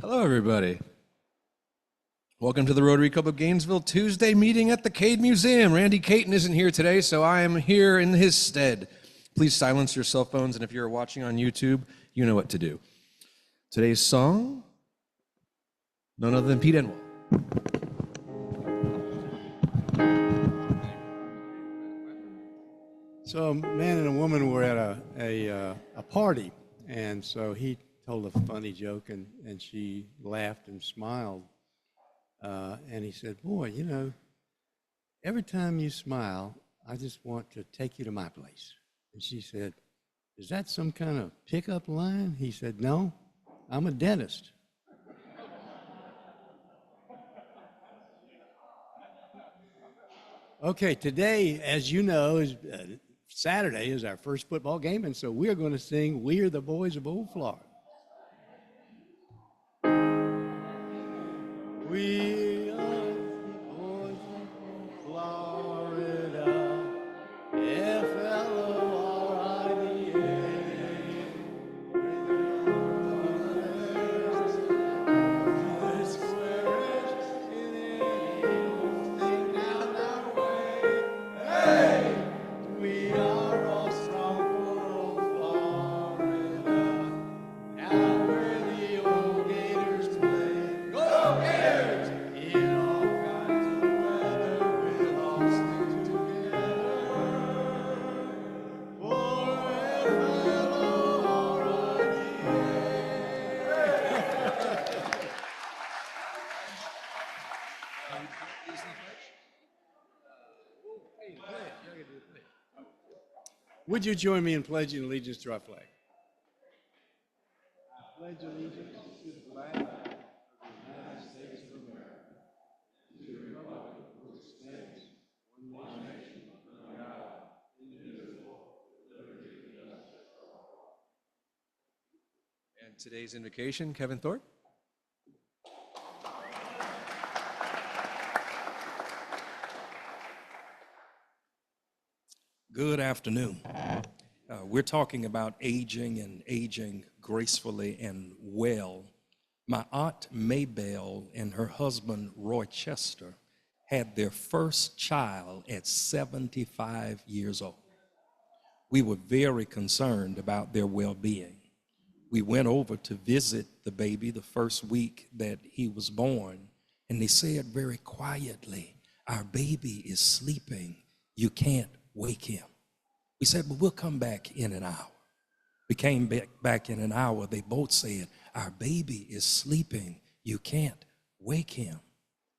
Hello, everybody. Welcome to the Rotary Club of Gainesville Tuesday meeting at the Cade Museum. Randy Caton isn't here today, so I am here in his stead. Please silence your cell phones, and if you're watching on YouTube, you know what to do. Today's song, none other than Pete Enwell. So a man and a woman were at a party, and so he told a funny joke, and she laughed and smiled. And he said, "Boy, you know, every time you smile, I just want to take you to my place." And she said, "Is that some kind of pickup line?" He said, "No, I'm a dentist." Okay, today, as you know, is Saturday is our first football game, and so we're going to sing "We're the Boys of Old Florida." We are the boys of Florida, F-L-O-R-I-D-A. The squarest in anything down our way. Hey, we are all strong for old Florida, out where the old Gators play. Go Gators! In all kinds of weather, we'll all stick together. For F-L-O-R-I-D-A. Would you join me in pledging allegiance to our flag? I pledge allegiance to the flag of the United States of America, to the republic for which it stands, one nation, under God, indivisible, with liberty and justice for all. And today's invocation, Kevin Thorpe. Good afternoon. We're talking about aging and aging gracefully and well. My aunt Maybelle and her husband Roy Chester had their first child at 75 years old. We were very concerned about their well-being. We went over to visit the baby the first week that he was born, and they said very quietly, "Our baby is sleeping. You can't wake him." We said, "Well, we'll come back in an hour." We came back in an hour. They both said, "Our baby is sleeping. You can't wake him."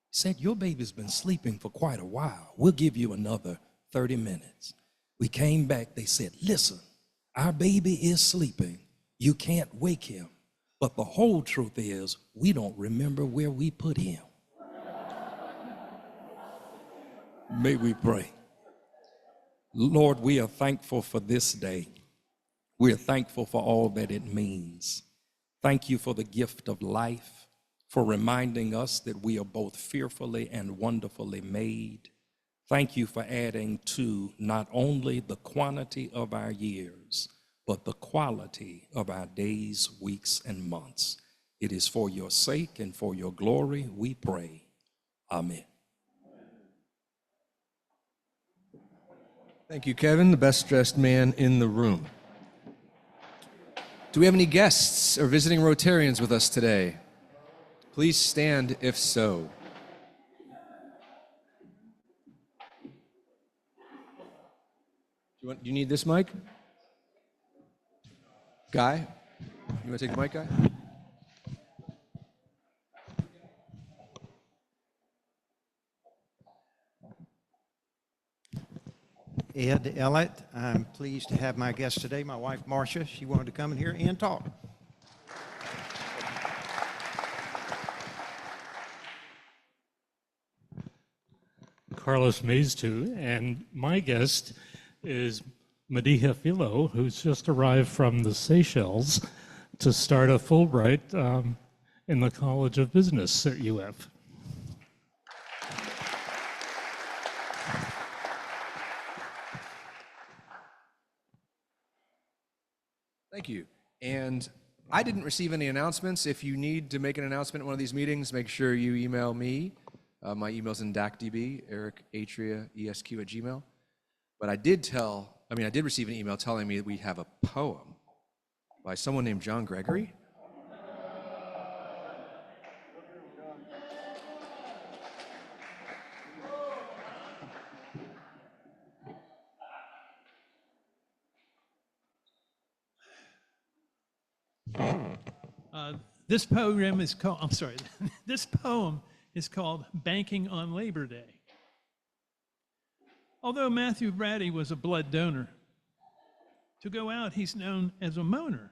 He said, "Your baby's been sleeping for quite a while. We'll give you another 30 minutes. We came back. They said, "Listen, our baby is sleeping. You can't wake him. But the whole truth is, we don't remember where we put him." May we pray. Lord, we are thankful for this day. We are thankful for all that it means. Thank you for the gift of life, for reminding us that we are both fearfully and wonderfully made. Thank you for adding to not only the quantity of our years, but the quality of our days, weeks, and months. It is for your sake and for your glory we pray. Amen. Thank you, Kevin, the best dressed man in the room. Do we have any guests or visiting Rotarians with us today? Please stand if so. Do you need this mic? Guy? You want to take the mic, Guy? Ed Ellett. I'm pleased to have my guest today, my wife Marcia. She wanted to come in here and talk. Carlos Mazetu, and my guest is Madiha Philo, who's just arrived from the Seychelles to start a Fulbright in the College of Business at UF. Thank you. And I didn't receive any announcements. If you need to make an announcement at one of these meetings, make sure you email me. My email's in DACDB, Eric Atria, ESQ@gmail. But I did receive an email telling me that we have a poem by someone named John Gregory. This program is called, I'm sorry, this poem is called Banking on Labor Day. Although Matthew Brady was a blood donor, to go out he's known as a moaner.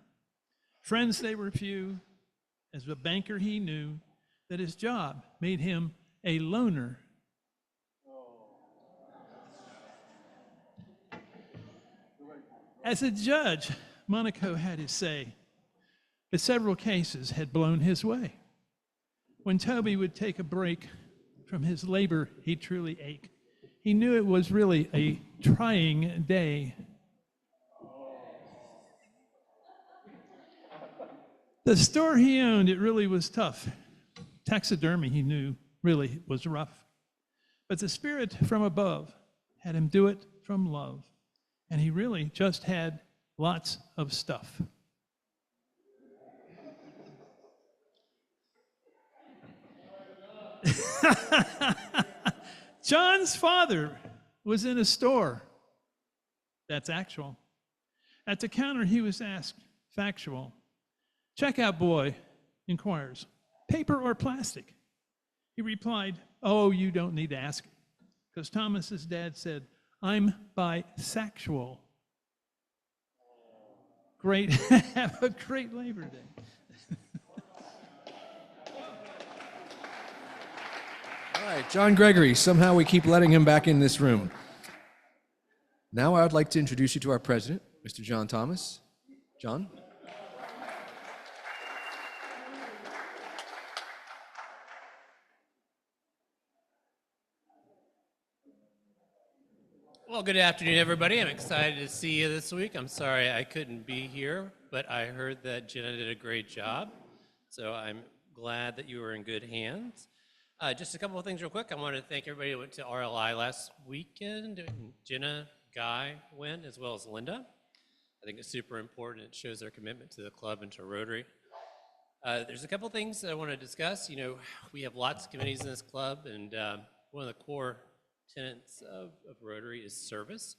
Friends they were few, as a banker he knew that his job made him a loner. As a judge, Monaco had his say, but several cases had blown his way. When Toby would take a break from his labor, he'd truly ache. He knew it was really a trying day. The store he owned, it really was tough. Taxidermy, he knew, really was rough. But the spirit from above had him do it from love. And he really just had lots of stuff. John's father was in a store. That's actual. At the counter, he was asked, factual. Checkout boy inquires, paper or plastic? He replied, oh, you don't need to ask. Because Thomas's dad said, I'm bisexual. Great. Have a great Labor Day. All right, John Gregory. Somehow we keep letting him back in this room. Now I would like to introduce you to our president, Mr. John Thomas. John? Well, good afternoon, everybody. I'm excited to see you this week. I'm sorry I couldn't be here, but I heard that Jenna did a great job, so I'm glad that you were in good hands. Just a couple of things real quick. I want to thank everybody who went to RLI last weekend. Jenna, Guy went, as well as Linda. I think it's super important. It shows their commitment to the club and to Rotary. There's a couple of things I want to discuss. You know, we have lots of committees in this club, and one of the core tenets of Rotary is service.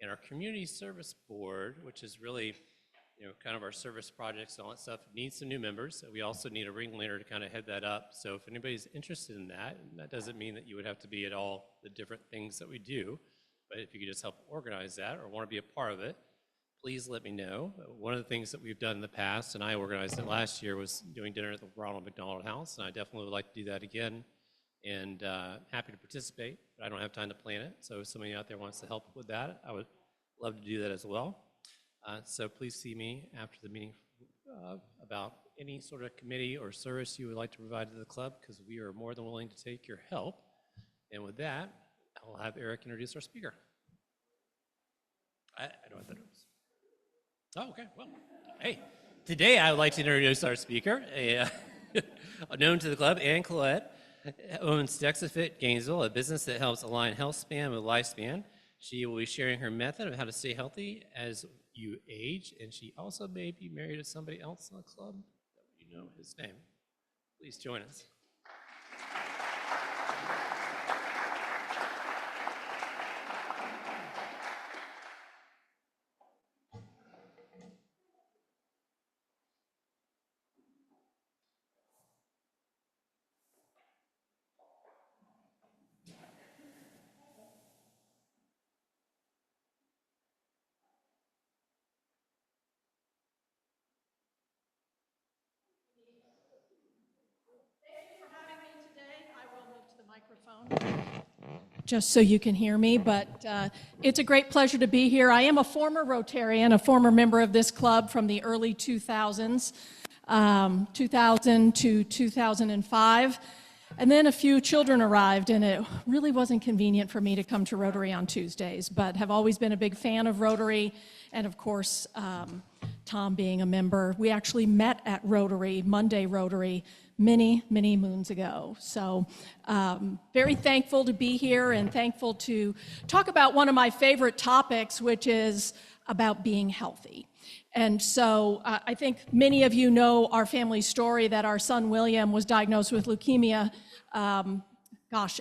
And our community service board, which is really, you know, kind of our service projects and all that stuff, needs some new members. We also need a ringleader to kind of head that up. So if anybody's interested in that, and that doesn't mean that you would have to be at all the different things that we do, but if you could just help organize that or want to be a part of it, please let me know. One of the things that we've done in the past, and I organized it last year, was doing dinner at the Ronald McDonald House, and I definitely would like to do that again. And happy to participate, but I don't have time to plan it. So if somebody out there wants to help with that, I would love to do that as well. So please see me after the meeting about any sort of committee or service you would like to provide to the club, because we are more than willing to take your help. And with that, I'll have Eric introduce our speaker. I don't have the notes. Oh, okay. Well, hey, today I would like to introduce our speaker, known to the club, Ann Collett. Owns DexaFit Gainesville, a business that helps align health span with lifespan. She will be sharing her method of how to stay healthy as you age, and she also may be married to somebody else in the club that you know his name. Please join us. Just so you can hear me, but it's a great pleasure to be here. I am a former Rotarian, a former member of this club from the early 2000s, 2000 to 2005. And then a few children arrived, and it really wasn't convenient for me to come to Rotary on Tuesdays, but have always been a big fan of Rotary, and of course, Tom being a member. We actually met at Rotary, Monday Rotary, many, many moons ago. So very thankful to be here and thankful to talk about one of my favorite topics, which is about being healthy. And so I think many of you know our family story that our son William was diagnosed with leukemia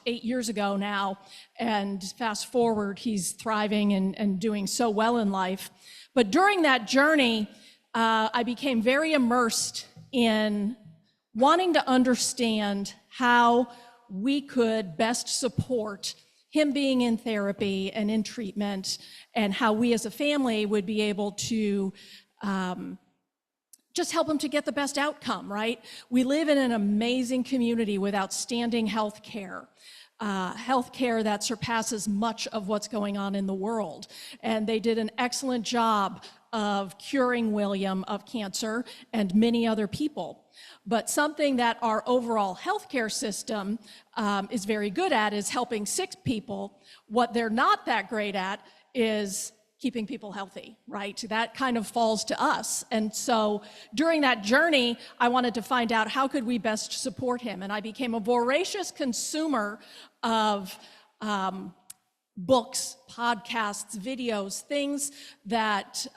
8 years ago now, and fast forward, he's thriving and doing so well in life. But during that journey, I became very immersed in wanting to understand how we could best support him being in therapy and in treatment, and how we as a family would be able to just help him to get the best outcome, right? We live in an amazing community with outstanding health care that surpasses much of what's going on in the world. And they did an excellent job of curing William of cancer and many other people. But something that our overall healthcare system is very good at is helping sick people. What they're not that great at is keeping people healthy, right? That kind of falls to us. And so during that journey, I wanted to find out how could we best support him. And I became a voracious consumer of books, podcasts, videos, things that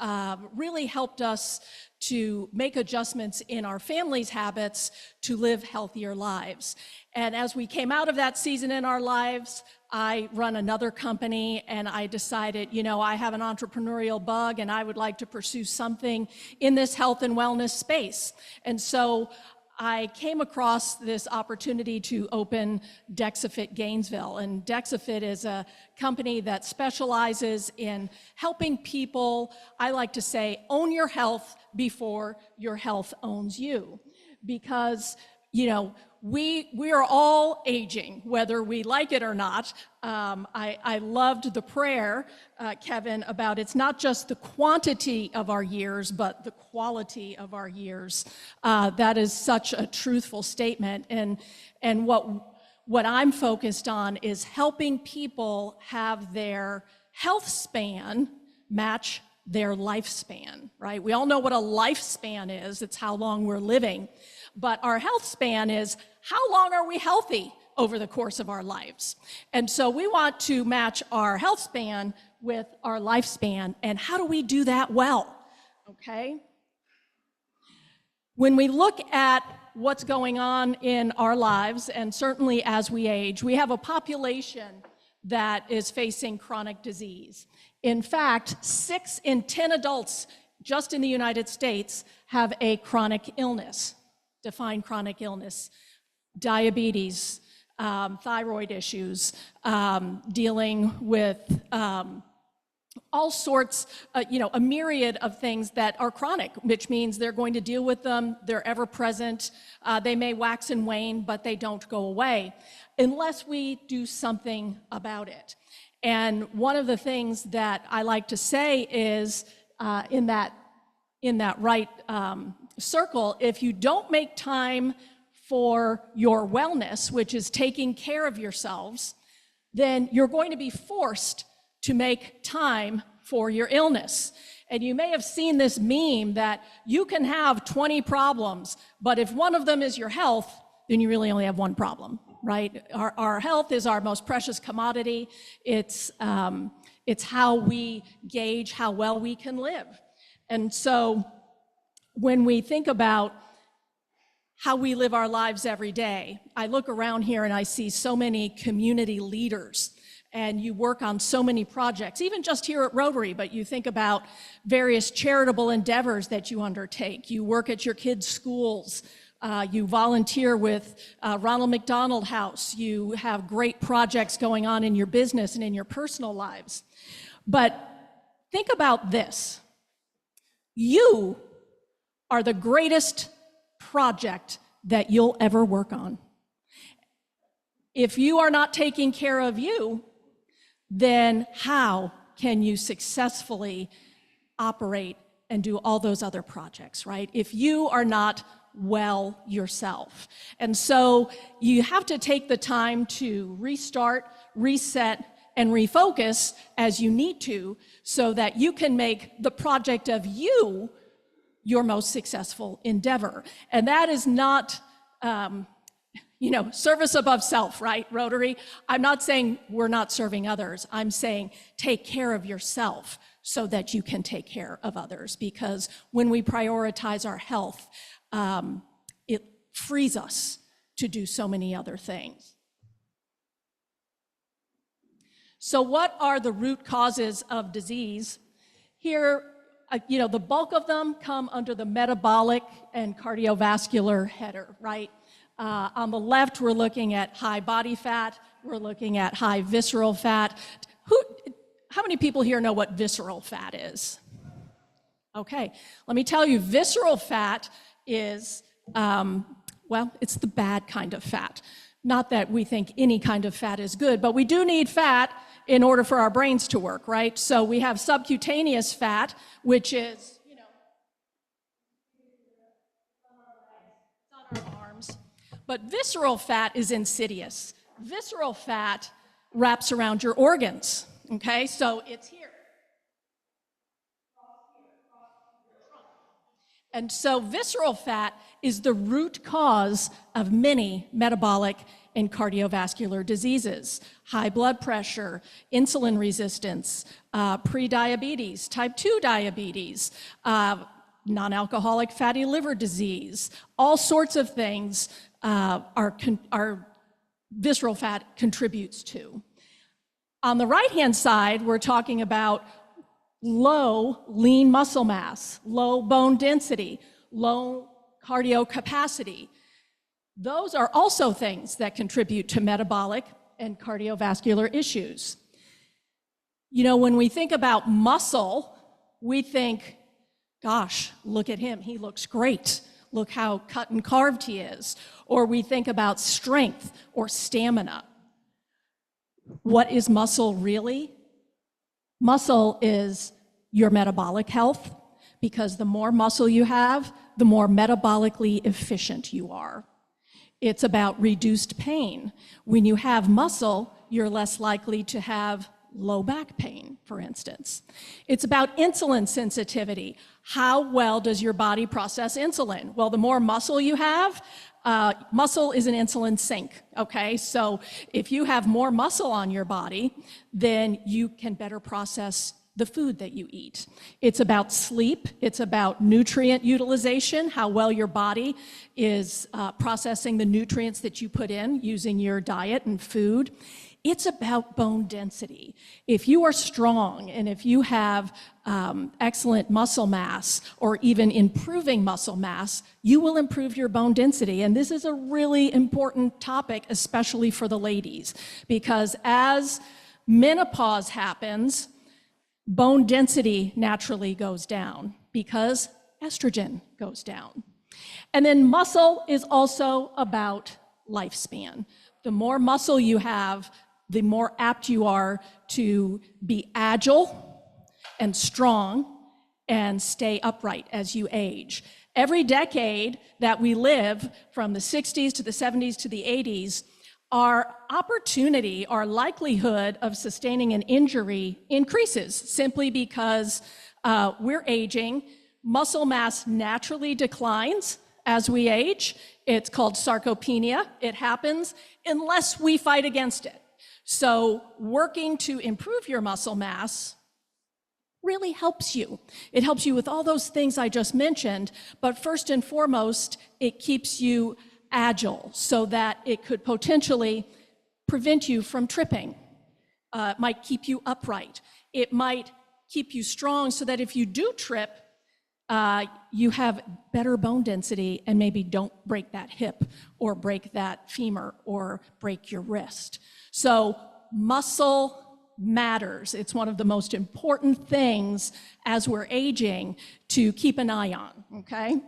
really helped us to make adjustments in our family's habits to live healthier lives. And as we came out of that season in our lives, I run another company, and I decided, I have an entrepreneurial bug and I would like to pursue something in this health and wellness space. And so I came across this opportunity to open DexaFit Gainesville. And DexaFit is a company that specializes in helping people, I like to say, own your health before your health owns you. Because, we are all aging, whether we like it or not. I loved the prayer, Kevin, about it's not just the quantity of our years, but the quality of our years. That is such a truthful statement. And what I'm focused on is helping people have their health span match their lifespan, right? We all know what a lifespan is. It's how long we're living. But our health span is how long are we healthy over the course of our lives? And so we want to match our health span with our lifespan. And how do we do that well? Okay? When we look at what's going on in our lives, and certainly as we age, we have a population that is facing chronic disease. In fact, 6 in 10 adults just in the United States have a chronic illness. Define chronic illness: diabetes, thyroid issues, dealing with all sorts, a myriad of things that are chronic, which means they're going to deal with them, they're ever present, they may wax and wane, but they don't go away unless we do something about it. And one of the things that I like to say is in that right circle, if you don't make time for your wellness, which is taking care of yourselves, then you're going to be forced to make time for your illness. And you may have seen this meme that you can have 20 problems, but if one of them is your health, then you really only have one problem, right? Our health is our most precious commodity. It's how we gauge how well we can live. And so when we think about how we live our lives every day, I look around here and I see so many community leaders, and you work on so many projects, even just here at Rotary, but you think about various charitable endeavors that you undertake. You work at your kids' schools, you volunteer with Ronald McDonald House, you have great projects going on in your business and in your personal lives. But think about this. You are the greatest project that you'll ever work on. If you are not taking care of you, then how can you successfully operate and do all those other projects, right? If you are not well yourself. And so you have to take the time to restart, reset, and refocus as you need to, so that you can make the project of you your most successful endeavor. And that is not, service above self, right, Rotary? I'm not saying we're not serving others. I'm saying take care of yourself so that you can take care of others. Because when we prioritize our health, it frees us to do so many other things. So what are the root causes of disease? Here, the bulk of them come under the metabolic and cardiovascular header, right? On the left, we're looking at high body fat. We're looking at high visceral fat. How many people here know what visceral fat is? Okay, let me tell you, visceral fat is, it's the bad kind of fat. Not that we think any kind of fat is good, but we do need fat in order for our brains to work, right? So we have subcutaneous fat, which is, on our arms. But visceral fat is insidious. Visceral fat wraps around your organs, okay? So it's here. And so visceral fat is the root cause of many metabolic and cardiovascular diseases: high blood pressure, insulin resistance, prediabetes, type 2 diabetes, non-alcoholic fatty liver disease. All sorts of things our visceral fat contributes to. On the right-hand side, we're talking about low lean muscle mass, low bone density, low cardio capacity. Those are also things that contribute to metabolic and cardiovascular issues. When we think about muscle, we think, gosh, look at him, he looks great. Look how cut and carved he is. Or we think about strength or stamina. What is muscle really? Muscle is your metabolic health, because the more muscle you have, the more metabolically efficient you are. It's about reduced pain. When you have muscle, you're less likely to have low back pain, for instance. It's about insulin sensitivity. How well does your body process insulin? Well, the more muscle you have, muscle is an insulin sink, okay? So if you have more muscle on your body, then you can better process the food that you eat. It's about sleep. It's about nutrient utilization, how well your body is processing the nutrients that you put in using your diet and food. It's about bone density. If you are strong and if you have excellent muscle mass or even improving muscle mass, you will improve your bone density. And this is a really important topic, especially for the ladies, because as menopause happens, bone density naturally goes down because estrogen goes down. And then muscle is also about lifespan. The more muscle you have, the more apt you are to be agile and strong and stay upright as you age. Every decade that we live, from the 60s to the 70s to the 80s, our opportunity, our likelihood of sustaining an injury increases simply because we're aging. Muscle mass naturally declines as we age. It's called sarcopenia. It happens unless we fight against it. So working to improve your muscle mass really helps you. It helps you with all those things I just mentioned, but first and foremost, it keeps you agile so that it could potentially prevent you from tripping. It might keep you upright. It might keep you strong so that if you do trip, you have better bone density and maybe don't break that hip or break that femur or break your wrist. So muscle matters. It's one of the most important things as we're aging to keep an eye on, okay?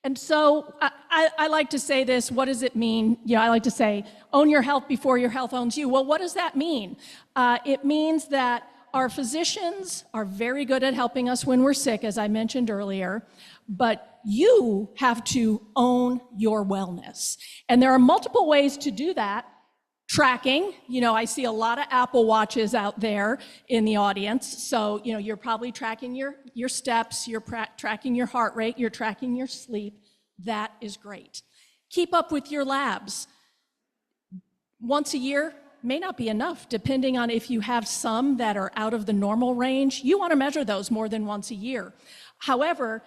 And so I like to say this, what does it mean? I like to say, own your health before your health owns you. Well, what does that mean? It means that our physicians are very good at helping us when we're sick, as I mentioned earlier, but you have to own your wellness. And there are multiple ways to do that. Tracking, I see a lot of Apple Watches out there in the audience. So, you're probably tracking your steps, you're tracking your heart rate, you're tracking your sleep. That is great. Keep up with your labs. Once a year may not be enough, depending on if you have some that are out of the normal range. You want to measure those more than once a year. However,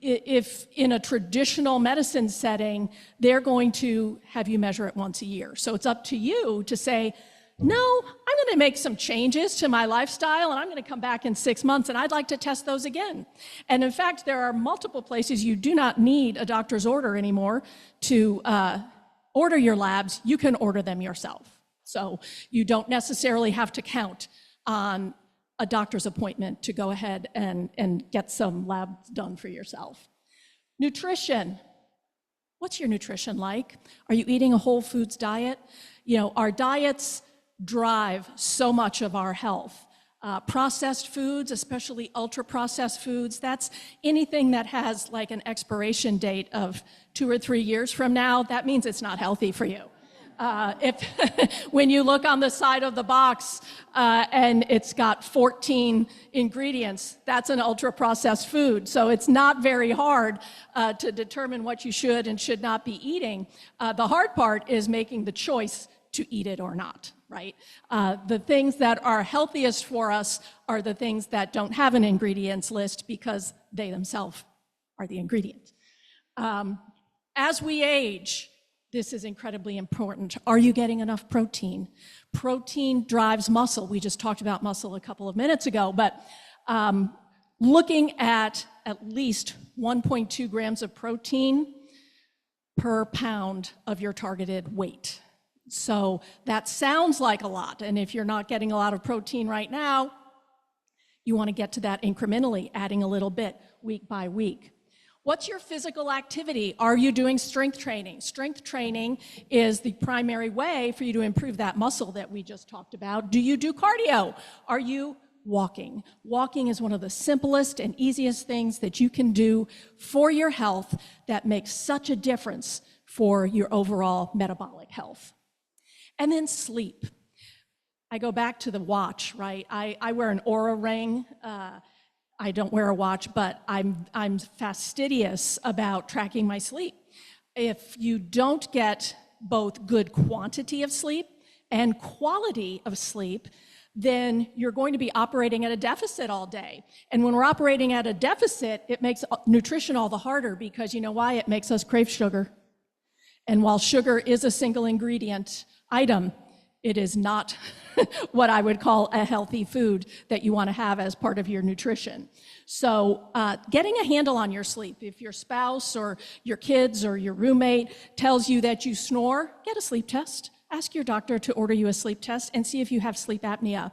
if in a traditional medicine setting, they're going to have you measure it once a year. So it's up to you to say, no, I'm going to make some changes to my lifestyle and I'm going to come back in 6 months and I'd like to test those again. And in fact, there are multiple places you do not need a doctor's order anymore to order your labs. You can order them yourself. So you don't necessarily have to count on a doctor's appointment to go ahead and get some labs done for yourself. Nutrition. What's your nutrition like? Are you eating a whole foods diet? Our diets drive so much of our health. Processed foods, especially ultra-processed foods, that's anything that has like an expiration date of 2 or 3 years from now, that means it's not healthy for you. When you look on the side of the box and it's got 14 ingredients, that's an ultra-processed food. So it's not very hard to determine what you should and should not be eating. The hard part is making the choice to eat it or not, right? The things that are healthiest for us are the things that don't have an ingredients list because they themselves are the ingredients. As we age, this is incredibly important. Are you getting enough protein? Protein drives muscle. We just talked about muscle a couple of minutes ago, but looking at least 1.2 grams of protein per pound of your targeted weight. So that sounds like a lot, and if you're not getting a lot of protein right now, you want to get to that incrementally, adding a little bit week by week. What's your physical activity? Are you doing strength training? Strength training is the primary way for you to improve that muscle that we just talked about. Do you do cardio? Are you walking? Walking is one of the simplest and easiest things that you can do for your health that makes such a difference for your overall metabolic health. And then sleep. I go back to the watch, right? I wear an Oura ring. I don't wear a watch, but I'm fastidious about tracking my sleep. If you don't get both good quantity of sleep and quality of sleep, then you're going to be operating at a deficit all day. And when we're operating at a deficit, it makes nutrition all the harder because you know why? It makes us crave sugar. And while sugar is a single ingredient item, it is not what I would call a healthy food that you want to have as part of your nutrition. So getting a handle on your sleep. If your spouse or your kids or your roommate tells you that you snore, get a sleep test. Ask your doctor to order you a sleep test and see if you have sleep apnea.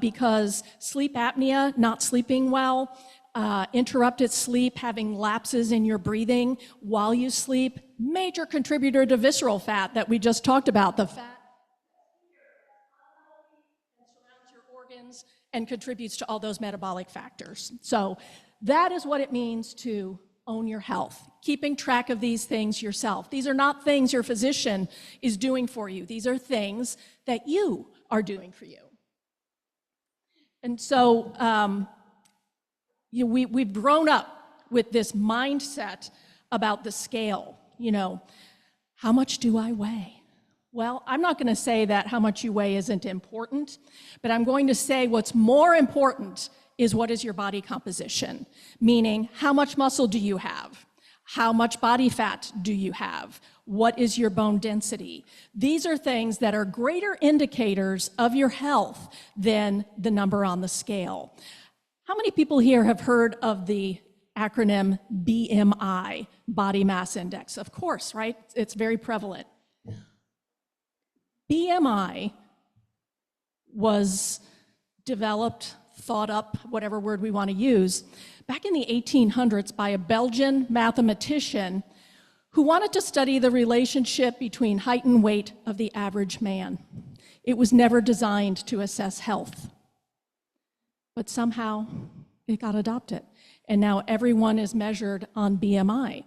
Because sleep apnea, not sleeping well, interrupted sleep, having lapses in your breathing while you sleep, major contributor to visceral fat that we just talked about, the fat and contributes to all those metabolic factors. So that is what it means to own your health, keeping track of these things yourself. These are not things your physician is doing for you. These are things that you are doing for you. And so we've grown up with this mindset about the scale. How much do I weigh? Well, I'm not going to say that how much you weigh isn't important, but I'm going to say what's more important is what is your body composition, meaning how much muscle do you have? How much body fat do you have? What is your bone density? These are things that are greater indicators of your health than the number on the scale. How many people here have heard of the acronym BMI, Body Mass Index? Of course, right? It's very prevalent. BMI was developed, thought up, whatever word we want to use, back in the 1800s by a Belgian mathematician who wanted to study the relationship between height and weight of the average man. It was never designed to assess health, but somehow it got adopted. And now everyone is measured on BMI.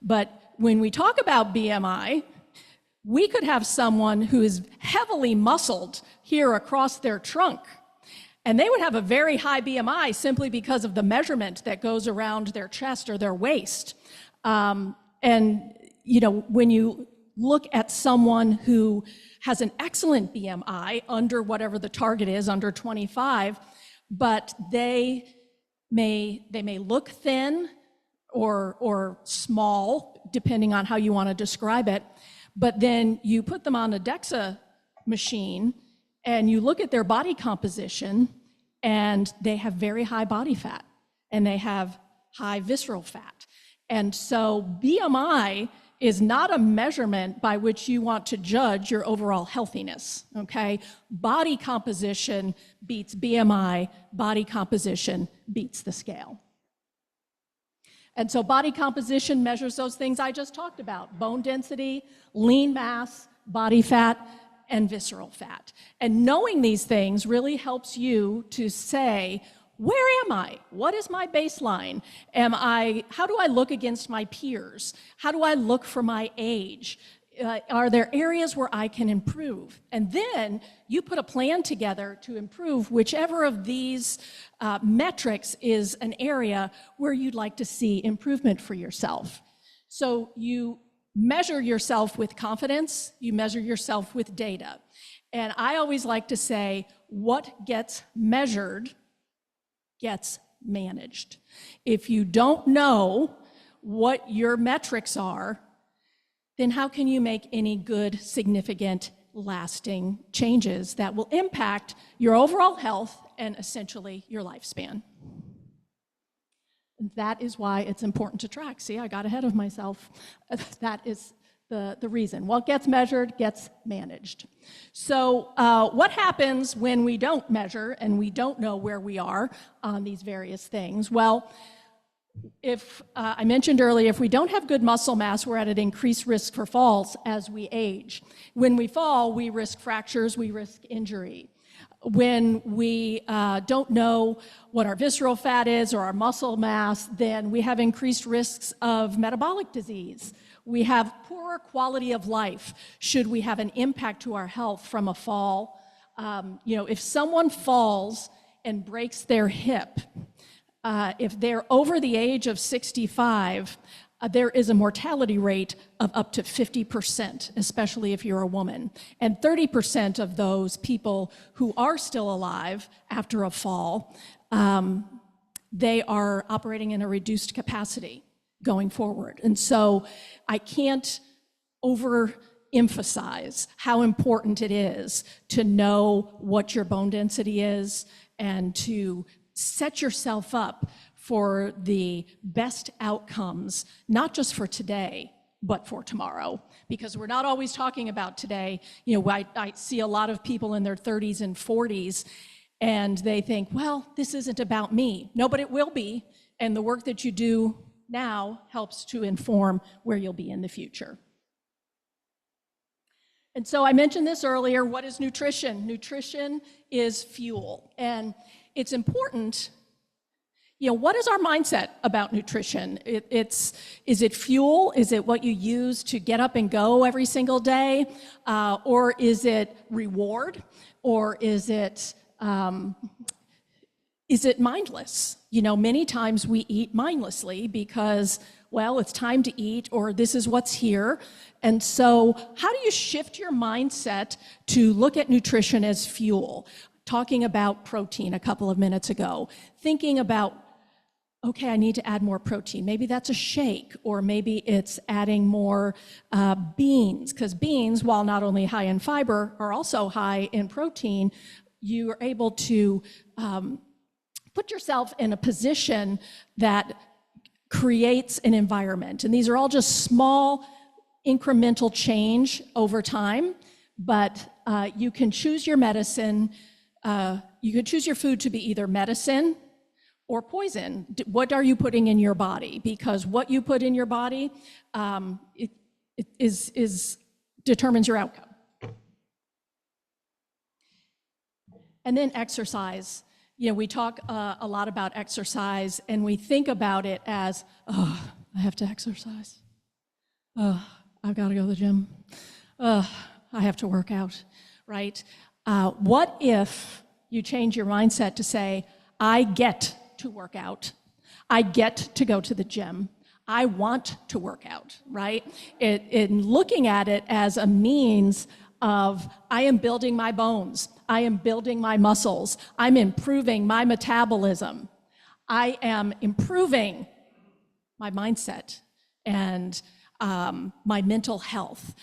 But when we talk about BMI, we could have someone who is heavily muscled here across their trunk, and they would have a very high BMI simply because of the measurement that goes around their chest or their waist. And, you know, when you look at someone who has an excellent BMI, under whatever the target is, under 25, but they may look thin or small, depending on how you want to describe it, but then you put them on a DEXA machine and you look at their body composition, and they have very high body fat and they have high visceral fat. And so BMI is not a measurement by which you want to judge your overall healthiness, okay? Body composition beats BMI, body composition beats the scale. And so body composition measures those things I just talked about: bone density, lean mass, body fat, and visceral fat. And knowing these things really helps you to say, where am I? What is my baseline? How do I look against my peers? How do I look for my age? Are there areas where I can improve? And then you put a plan together to improve whichever of these metrics is an area where you'd like to see improvement for yourself. So you measure yourself with confidence, you measure yourself with data. And I always like to say, what gets measured gets managed. If you don't know what your metrics are, then how can you make any good, significant, lasting changes that will impact your overall health and essentially your lifespan? That is why it's important to track. See, I got ahead of myself. That is the reason. What gets measured gets managed. So what happens when we don't measure and we don't know where we are on these various things? Well, if I mentioned earlier, if we don't have good muscle mass, we're at an increased risk for falls as we age. When we fall, we risk fractures, we risk injury. When we don't know what our visceral fat is or our muscle mass, then we have increased risks of metabolic disease. We have poorer quality of life should we have an impact to our health from a fall. If someone falls and breaks their hip, if they're over the age of 65, there is a mortality rate of up to 50%, especially if you're a woman. And 30% of those people who are still alive after a fall, they are operating in a reduced capacity going forward. And so I can't overemphasize how important it is to know what your bone density is and to set yourself up for the best outcomes, not just for today, but for tomorrow. Because we're not always talking about today. I see a lot of people in their 30s and 40s, and they think, well, this isn't about me. No, but it will be. And the work that you do now helps to inform where you'll be in the future. And so I mentioned this earlier. What is nutrition? Nutrition is fuel. And it's important. What is our mindset about nutrition? Is it fuel? Is it what you use to get up and go every single day? Or is it reward? Or is it mindless? Many times we eat mindlessly because, well, it's time to eat, or this is what's here. And so how do you shift your mindset to look at nutrition as fuel? Talking about protein a couple of minutes ago, thinking about, okay, I need to add more protein. Maybe that's a shake, or maybe it's adding more beans, because beans, while not only high in fiber, are also high in protein. You are able to put yourself in a position that creates an environment. And these are all just small, incremental change over time, but you can choose your medicine. You could choose your food to be either medicine or poison. What are you putting in your body? Because what you put in your body determines your outcome. And then exercise. We talk a lot about exercise, and we think about it as, oh, I have to exercise. Oh, I've got to go to the gym. I have to work out, right? What if you change your mindset to say, I get to work out. I get to go to the gym. I want to work out, right? In looking at it as a means of, I am building my bones. I am building my muscles. I'm improving my metabolism. I am improving my mindset and my mental health.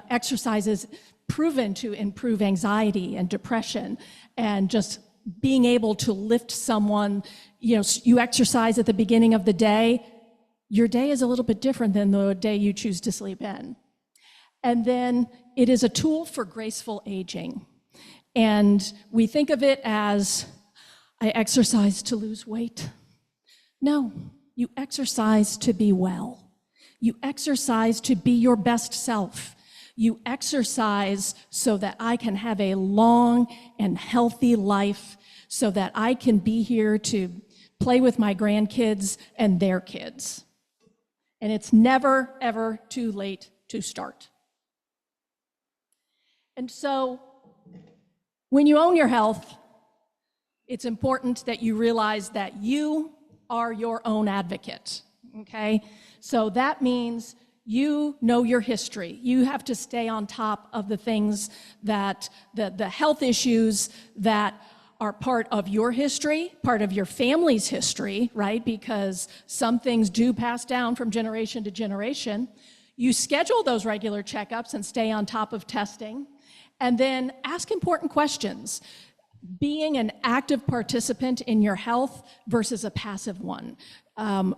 Exercise is proven to improve anxiety and depression, and just being able to lift someone. You exercise at the beginning of the day, your day is a little bit different than the day you choose to sleep in. And then it is a tool for graceful aging. And we think of it as, I exercise to lose weight. No, you exercise to be well. You exercise to be your best self. You exercise so that I can have a long and healthy life, so that I can be here to play with my grandkids and their kids. And it's never, ever too late to start. And so, when you own your health, it's important that you realize that you are your own advocate, okay? So that means you know your history. You have to stay on top of the things that, the health issues that are part of your history, part of your family's history, right? Because some things do pass down from generation to generation. You schedule those regular checkups and stay on top of testing, and then ask important questions. Being an active participant in your health versus a passive one.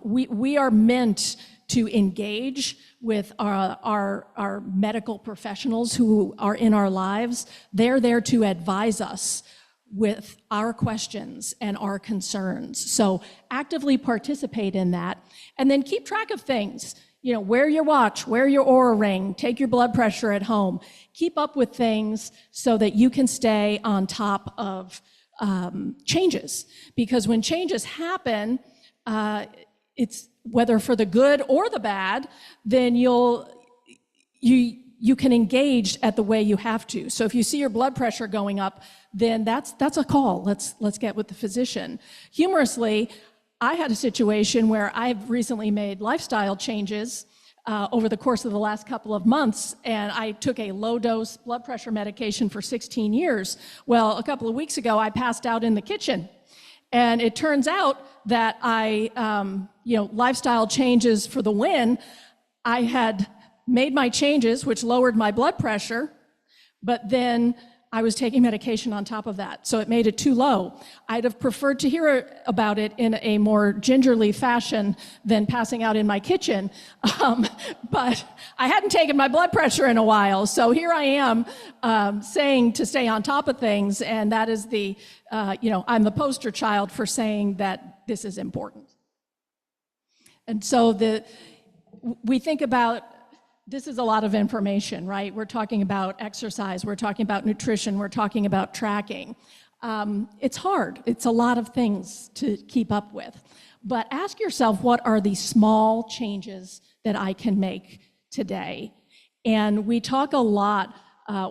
We are meant to engage with our medical professionals who are in our lives. They're there to advise us with our questions and our concerns. So actively participate in that, and then keep track of things. Wear your watch, wear your Oura ring, take your blood pressure at home. Keep up with things so that you can stay on top of changes. Because when changes happen, it's whether for the good or the bad, then you can engage at the way you have to. So if you see your blood pressure going up, then that's a call. Let's get with the physician. Humorously, I had a situation where I've recently made lifestyle changes over the course of the last couple of months, and I took a low-dose blood pressure medication for 16 years. Well, a couple of weeks ago, I passed out in the kitchen, and it turns out that lifestyle changes for the win. I had made my changes, which lowered my blood pressure, but then I was taking medication on top of that, so it made it too low. I'd have preferred to hear about it in a more gingerly fashion than passing out in my kitchen, but I hadn't taken my blood pressure in a while, so here I am saying to stay on top of things, and that is I'm the poster child for saying that this is important. And so we think about, this is a lot of information, right? We're talking about exercise, we're talking about nutrition, we're talking about tracking. It's hard. It's a lot of things to keep up with. But ask yourself, what are the small changes that I can make today? And we talk a lot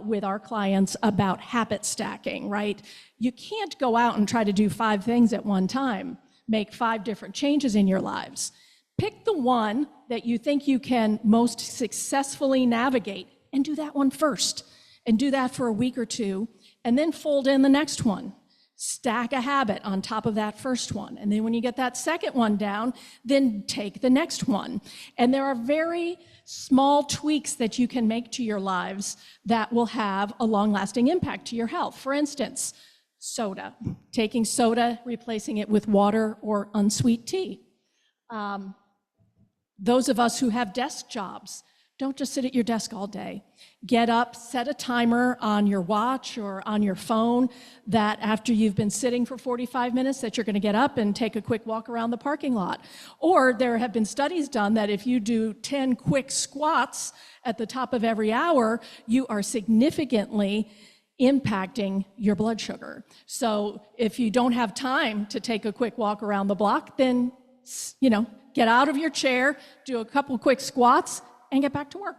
with our clients about habit stacking, right? You can't go out and try to do 5 things at one time, make 5 different changes in your lives. Pick the one that you think you can most successfully navigate and do that one first, and do that for a week or 2, and then fold in the next one. Stack a habit on top of that first one. And then when you get that second one down, then take the next one. And there are very small tweaks that you can make to your lives that will have a long-lasting impact to your health. For instance, soda. Taking soda, replacing it with water or unsweet tea. Those of us who have desk jobs, don't just sit at your desk all day. Get up, set a timer on your watch or on your phone that after you've been sitting for 45 minutes that you're going to get up and take a quick walk around the parking lot. Or there have been studies done that if you do 10 quick squats at the top of every hour, you are significantly impacting your blood sugar. So if you don't have time to take a quick walk around the block, then get out of your chair, do a couple quick squats, and get back to work.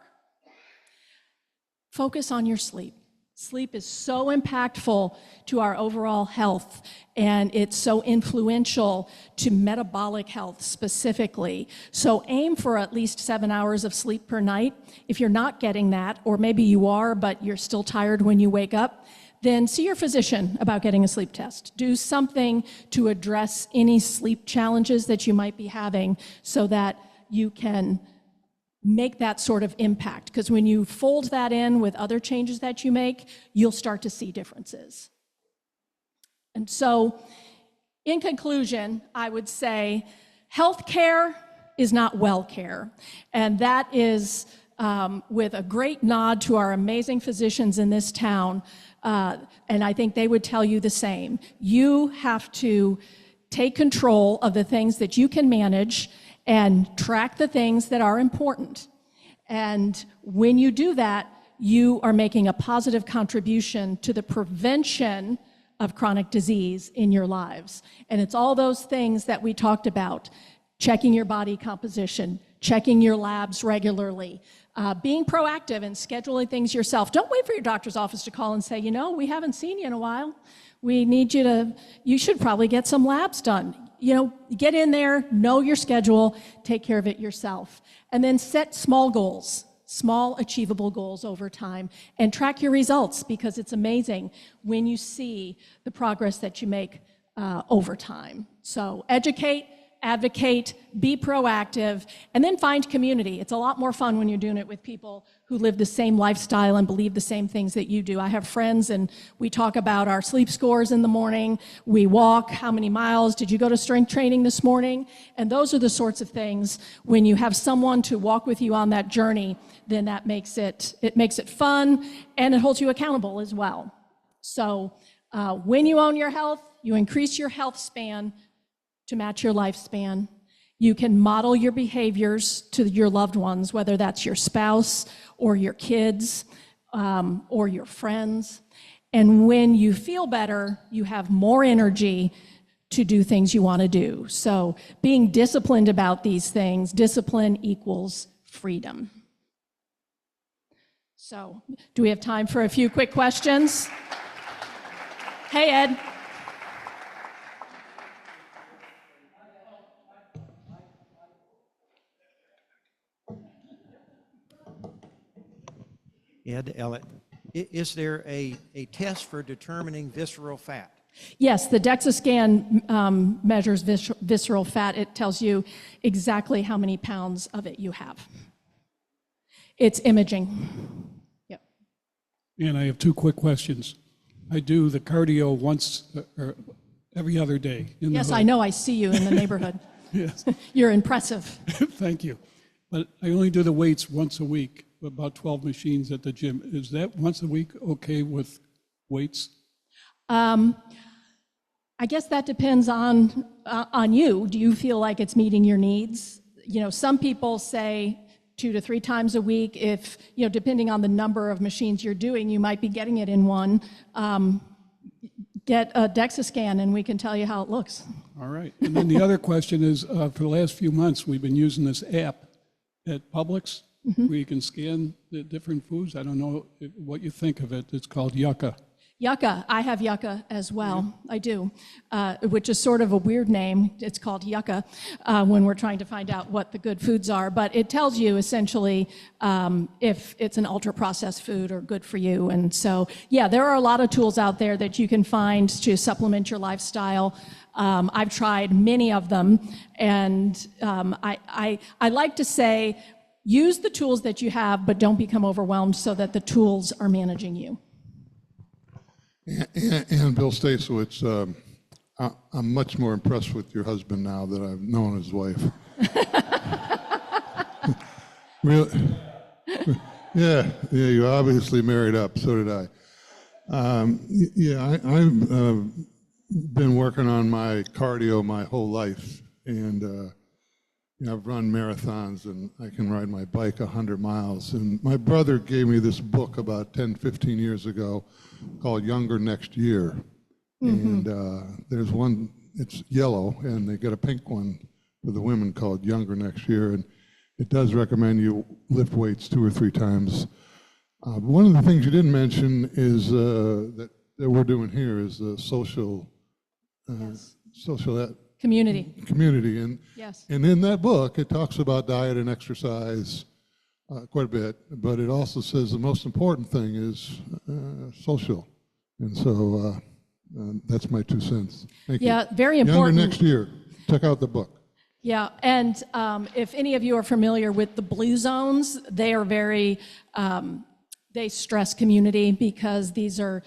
Focus on your sleep. Sleep is so impactful to our overall health, and it's so influential to metabolic health specifically. So aim for at least 7 hours of sleep per night. If you're not getting that, or maybe you are, but you're still tired when you wake up, then see your physician about getting a sleep test. Do something to address any sleep challenges that you might be having so that you can make that sort of impact, because when you fold that in with other changes that you make, you'll start to see differences. And so, in conclusion, I would say healthcare is not well care, and that is with a great nod to our amazing physicians in this town, and I think they would tell you the same. You have to take control of the things that you can manage and track the things that are important. And when you do that, you are making a positive contribution to the prevention of chronic disease in your lives. And it's all those things that we talked about: checking your body composition, checking your labs regularly, being proactive and scheduling things yourself. Don't wait for your doctor's office to call and say, you know, we haven't seen you in a while. We need you should probably get some labs done. You know, get in there, know your schedule, take care of it yourself. And then set small goals, small achievable goals over time, and track your results, because it's amazing when you see the progress that you make over time. So educate, advocate, be proactive, and then find community. It's a lot more fun when you're doing it with people who live the same lifestyle and believe the same things that you do. I have friends, and we talk about our sleep scores in the morning. We walk, how many miles did you go to strength training this morning? And those are the sorts of things, when you have someone to walk with you on that journey, then that makes it fun, and it holds you accountable as well. So when you own your health, you increase your health span to match your lifespan. You can model your behaviors to your loved ones, whether that's your spouse or your kids or your friends. And when you feel better, you have more energy to do things you want to do. So being disciplined about these things, discipline equals freedom. So do we have time for a few quick questions? Hey, Ed. Ed Ellett, is there a test for determining visceral fat? Yes, the DexaScan measures visceral fat. It tells you exactly how many pounds of it you have. It's imaging. Yep. And I have two quick questions. I do the cardio once or every other day. Yes, I know. I see you in the neighborhood. Yes. You're impressive. Thank you. But I only do the weights once a week, about 12 machines at the gym. Is that once a week okay with weights? I guess that depends on you. Do you feel like it's meeting your needs? You know, some people say 2 to 3 times a week. If, you know, depending on the number of machines you're doing, you might be getting it in one. Get a DexaScan and we can tell you how it looks. All right. And then the other question is, for the last few months, we've been using this app at Publix where you can scan the different foods. I don't know what you think of it. It's called Yucca. Yucca. I have Yucca as well. I do, which is sort of a weird name. It's called Yucca when we're trying to find out what the good foods are. But it tells you essentially if it's an ultra-processed food or good for you. And so, yeah, there are a lot of tools out there that you can find to supplement your lifestyle. I've tried many of them. And I like to say, use the tools that you have, but don't become overwhelmed so that the tools are managing you. And Bill Stasowitz, I'm much more impressed with your husband now that I've known his wife. Really? Yeah, you obviously married up, so did I. I've been working on my cardio my whole life, and I've run marathons, and I can ride my bike 100 miles. And my brother gave me this book about 10, 15 years ago called Younger Next Year. And there's one, it's yellow, and they got a pink one for the women called Younger Next Year. And it does recommend you lift weights 2 or 3 times One of the things you didn't mention is that we're doing here is the social Community. community. And, Yes. and in that book, it talks about diet and exercise quite a bit, but it also says the most important thing is social. And so that's my 2 cents. Thank you. Yeah, very Younger important. next year. Check out the book. Yeah, and if any of you are familiar with the blue zones, they are very, they stress community because these are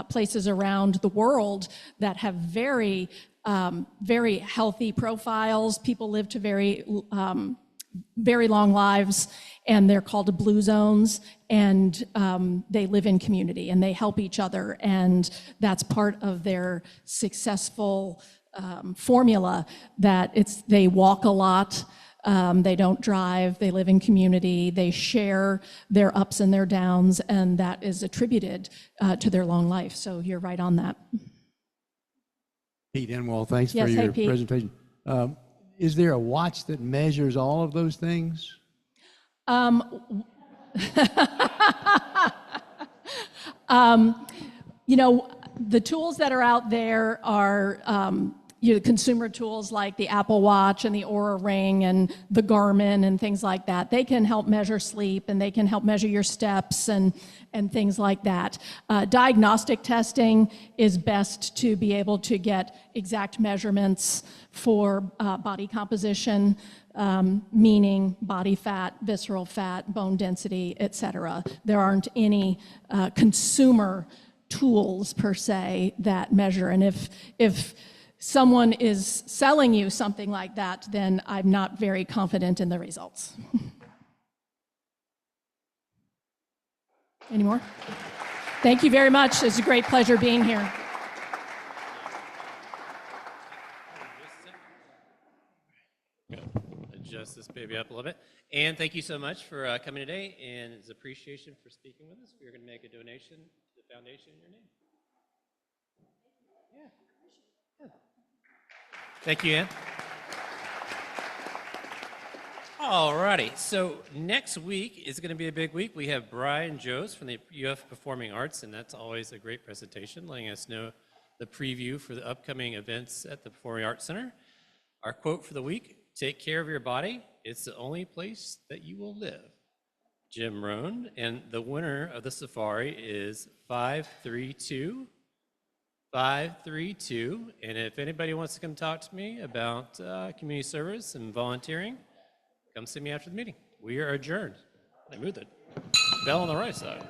places around the world that have very, very healthy profiles. People live to very, very long lives, and they're called the blue zones, and they live in community and they help each other, and that's part of their successful formula, that they walk a lot, they don't drive, they live in community, they share their ups and their downs, and that is attributed to their long life. So you're right on that. Pete Enwall, thanks Yes, for hey, your Pete. presentation. Is there a watch that measures all of those things? You know, the tools that are out there are consumer tools like the Apple Watch and the Oura Ring and the Garmin and things like that. They can help measure sleep, and they can help measure your steps and things like that. Diagnostic testing is best to be able to get exact measurements for body composition, meaning body fat, visceral fat, bone density, et cetera. There aren't any consumer tools per se that measure. And if someone is selling you something like that, then I'm not very confident in the results. Any more? Thank you very much. It's a great pleasure being here. Adjust this baby up a little bit. And thank you so much for coming today, and it's appreciation for speaking with us. We're going to make a donation to the foundation in your name. Yeah. Thank you, Ann. All righty. So next week is going to be a big week. We have Brian Joes from the UF Performing Arts, and that's always a great presentation, letting us know the preview for the upcoming events at the Performing Arts Center. Our quote for the week: "Take care of your body. It's the only place that you will live." Jim Rohn, and the winner of the safari is 532. 532. And if anybody wants to come talk to me about community service and volunteering, come see me after the meeting. We are adjourned. I moved it. Bell on the right side.